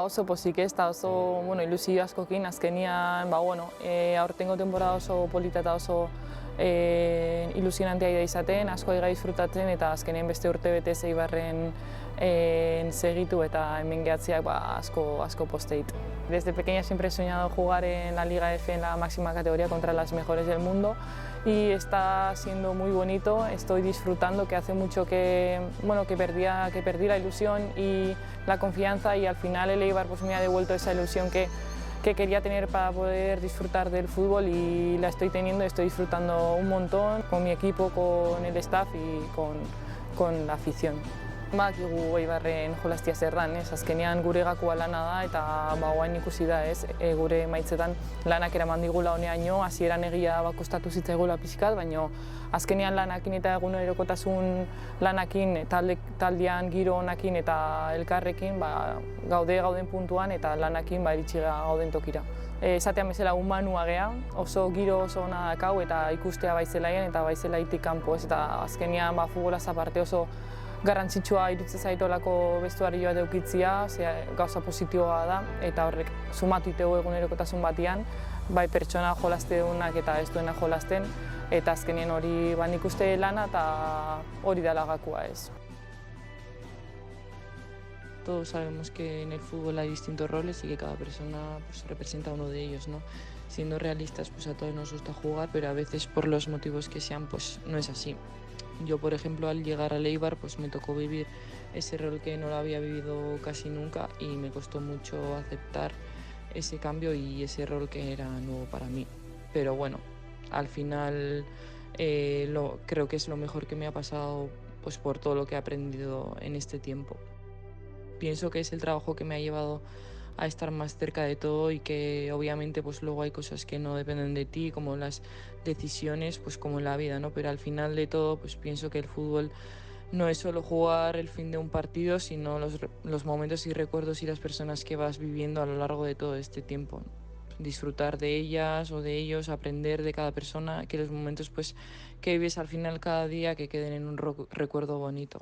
Oso pozik ez, eta oso ilusio askokin, azkenian, aurtengo temporada oso polita eta oso ilusionantea da izaten, asko ega disfrutatzen eta azkenean beste urte bete Eibarren segitu eta hemen gehatziak asko posteit. Desde pequeña siempre he soñado jugar en la Liga F en la máxima categoría contra las mejores del mundo y está siendo muy bonito, estoy disfrutando, que hace mucho que perdí la ilusión y la confianza y al final el Eibar pues me ha devuelto esa ilusión que quería tener para poder disfrutar del fútbol y la estoy teniendo, estoy disfrutando un montón con mi equipo, con el staff y con la afición. Badakigu Eibarren jolastia zer dan, azkenean gure gakoa lana da eta orain ikusi da, gure maitzetan lanak eraman digula honeaino, hasieran egia kostatu zitzaigula pixkat, baina azkenean lanakin eta egunerokotasun lanakin, taldean giro honakin eta elkarrekin gauden puntuan eta lanakin iritsi gauden tokira. Esatean bezala humanua gea, oso giro oso ona dakau eta ikustea baizelaien eta baizelaitik kanpo, eta azkenean futbolaz aparte oso garrantzitsua iruditzen zait olako bestuarioa edukitzea, gauza positiboa da eta horrek sumatu itegu egunerokotasun batian, bai pertsona jolasteunak eta ez duena jolasten, eta azkenean hori nik uste lana eta hori dela gakoa ez. Todos sabemos que en el fútbol hay distintos roles y que cada persona pues, representa uno de ellos, ¿no? Siendo realistas, pues a todos nos gusta jugar, pero a veces por los motivos que sean, pues no es así. Yo, por ejemplo, al llegar al Eibar, pues me tocó vivir ese rol que no lo había vivido casi nunca y me costó mucho aceptar ese cambio y ese rol que era nuevo para mí. Pero bueno, al final creo que es lo mejor que me ha pasado pues, por todo lo que he aprendido en este tiempo. Pienso que es el trabajo que me ha llevado a estar más cerca de todo y que obviamente pues luego hay cosas que no dependen de ti, como las decisiones, pues como en la vida, ¿no? Pero al final de todo pues pienso que el fútbol no es solo jugar el fin de un partido, sino los momentos y recuerdos y las personas que vas viviendo a lo largo de todo este tiempo. Disfrutar de ellas o de ellos, aprender de cada persona, que los momentos pues que vives al final cada día que queden en un recuerdo bonito.